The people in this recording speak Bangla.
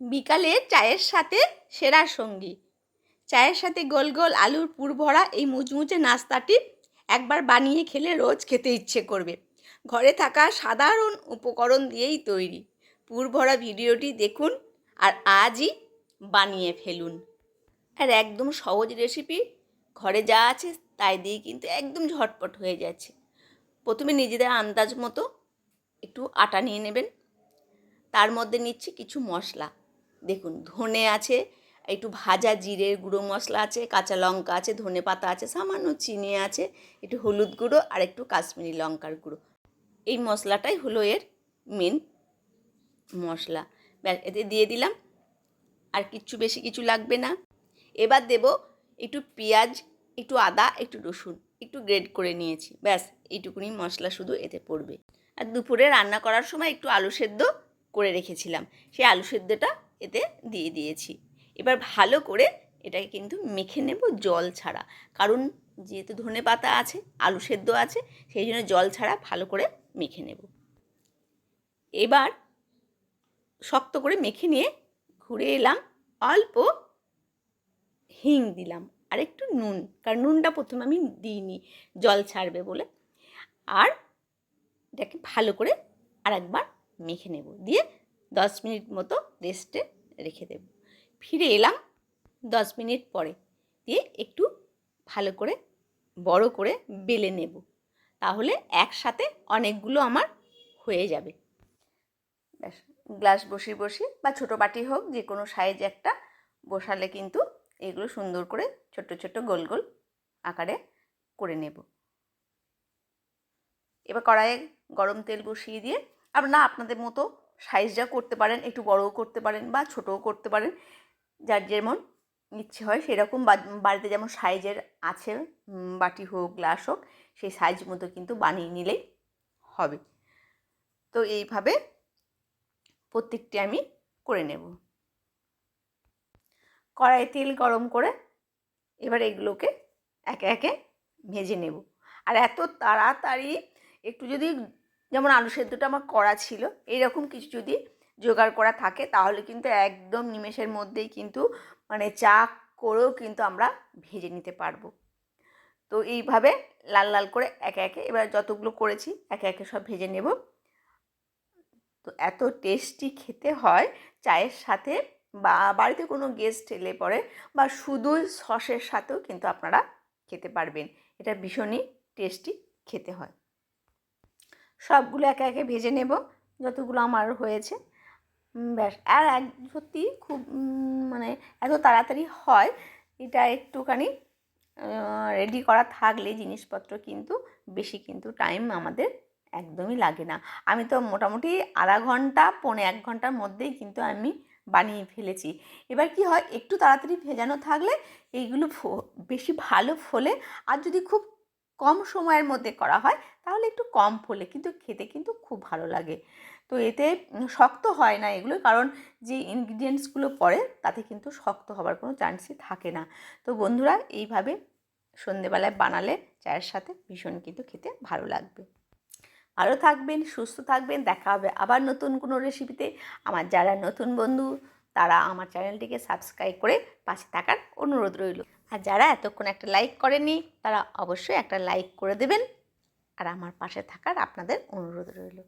বিকালে চায়ের সাথে সেরা সঙ্গী। চায়ের সাথে গোল গোল আলুর পুর ভরা এই মুচমুচে নাস্তাটি একবার বানিয়ে খেলে রোজ খেতে ইচ্ছে করবে। ঘরে থাকা সাধারণ উপকরণ দিয়েই তৈরি। পুর ভরা ভিডিওটি দেখুন আর আজই বানিয়ে ফেলুন। আর একদম সহজ রেসিপি, ঘরে যা আছে তাই দিয়ে কিন্তু একদম ঝটপট হয়ে যাচ্ছে। প্রথমে নিজেদের আন্দাজ মতো একটু আটা নিয়ে নেবেন। তার মধ্যে নিচ্ছি কিছু মশলা। দেখুন, ধনে আছে, একটু ভাজা জিরের গুঁড়ো মশলা আছে, কাঁচা লঙ্কা আছে, ধনে পাতা আছে, সামান্য চিনি আছে, একটু হলুদ গুঁড়ো আর একটু কাশ্মীরি লঙ্কার গুঁড়ো। এই মশলাটাই হলো এর মেন মশলা। ব্যাস, এতে দিয়ে দিলাম, আর বেশি কিছু লাগবে না। এবার দেব একটু পেঁয়াজ, একটু আদা, একটু রসুন, একটু গ্রেড করে নিয়েছি। ব্যাস, এইটুকুনি মশলা শুধু এতে পড়বে। আর দুপুরে রান্না করার সময় একটু আলু সেদ্ধ করে রেখেছিলাম, সেই আলু সেদ্ধটা এতে দিয়ে দিয়েছি। এবার ভালো করে এটাকে কিন্তু মেখে নেব জল ছাড়া, কারণ যেহেতু ধনে পাতা আছে, আলু সেদ্ধ আছে, সেই জন্য জল ছাড়া ভালো করে মেখে নেব। এবার শক্ত করে মেখে নিয়ে ঘুরে এলাম, অল্প হিং দিলাম আর একটু নুন, কারণ নুনটা প্রথমে আমি দিইনি, জল ছাড়বে বলে। আর এটাকে ভালো করে আর একবার মেখে নেব, দিয়ে 10 মিনিট মতো রেস্টে রেখে দেব। ফিরে এলাম 10 মিনিট পরে, দিয়ে একটু ভালো করে বড় করে বেলে নেব, তাহলে একসাথে অনেকগুলো আমার হয়ে যাবে। ব্যাস, গ্লাস বসিয়ে বা ছোটো বাটি হোক, যে কোনো সাইজ একটা বসালে কিন্তু এগুলো সুন্দর করে ছোট্ট ছোট্ট গোল গোল আকারে করে নেব। এবার কড়াইয়ে গরম তেল বসিয়ে দিয়ে আপনাদের মতো সাইজটা করতে পারেন, একটু বড়ও করতে পারেন বা ছোটও করতে পারেন, যার যেমন ইচ্ছে হয় সেরকম। বাড়িতে যেমন সাইজের আছে, বাটি হোক গ্লাস হোক, সেই সাইজ মতো কিন্তু বানিয়ে নিলেই হবে। তো এইভাবে প্রত্যেকটি আমি করে নেব। কড়াইয়ে তেল গরম করে এবার এগুলোকে একে একে ভেজে নেব। আর এত তাড়াতাড়ি একটু যদি, যেমন আলু সেদ্ধটা আমার করা ছিল, এইরকম কিছু যদি জোগাড় করা থাকে তাহলে কিন্তু একদম নিমেষের মধ্যেই কিন্তু চা করেও কিন্তু আমরা ভেজে নিতে পারবো। তো এইভাবে লাল লাল করে একে একে এবার যতগুলো করেছি একে একে সব ভেজে নেব। তো এত টেস্টি খেতে হয় চায়ের সাথে, বা বাড়িতে কোনো গেস্ট এলে পরে, বা শুধুই সসের সাথেও কিন্তু আপনারা খেতে পারবেন। এটা ভীষণই টেস্টি খেতে হয়। সবগুলো একে একে ভেজে নেব যতগুলো আমার হয়েছে। ব্যাস, আর সত্যি খুব এত তাড়াতাড়ি হয় এটা। একটুখানি রেডি করা থাকলে জিনিসপত্র কিন্তু বেশি কিন্তু টাইম আমাদের একদমই লাগে না। আমি তো মোটামুটি আধা ঘন্টা, 1.25 ঘন্টার মধ্যেই কিন্তু আমি বানিয়ে ফেলেছি। এবার কি হয়, একটু তাড়াতাড়ি ভেজানো থাকলে এইগুলো বেশি ভালো ফোলে, আর যদি খুব কম সময়ের মধ্যে করা হয় তাহলে একটু কম ফোলে, কিন্তু খেতে কিন্তু খুব ভালো লাগে। তো এতে শক্ত হয় না এগুলো, কারণ যে ইনগ্রিডিয়েন্টসগুলো পড়ে তাতে কিন্তু শক্ত হবার কোনো চান্সই থাকে না। তো বন্ধুরা, এইভাবে সন্ধেবেলায় বানালে চায়ের সাথে ভীষণ কিন্তু খেতে ভালো লাগবে। ভালো থাকবেন, সুস্থ থাকবেন, দেখা হবে আবার নতুন কোনো রেসিপিতে। আমার যারা নতুন বন্ধু তারা আমার চ্যানেলটিকে সাবস্ক্রাইব করে পাশে থাকার অনুরোধ রইল। আর যারা এতক্ষণ একটা লাইক করেনি তারা অবশ্যই একটা লাইক করে দেবেন, আর আমার পাশে থাকার আপনাদের অনুরোধ রইল।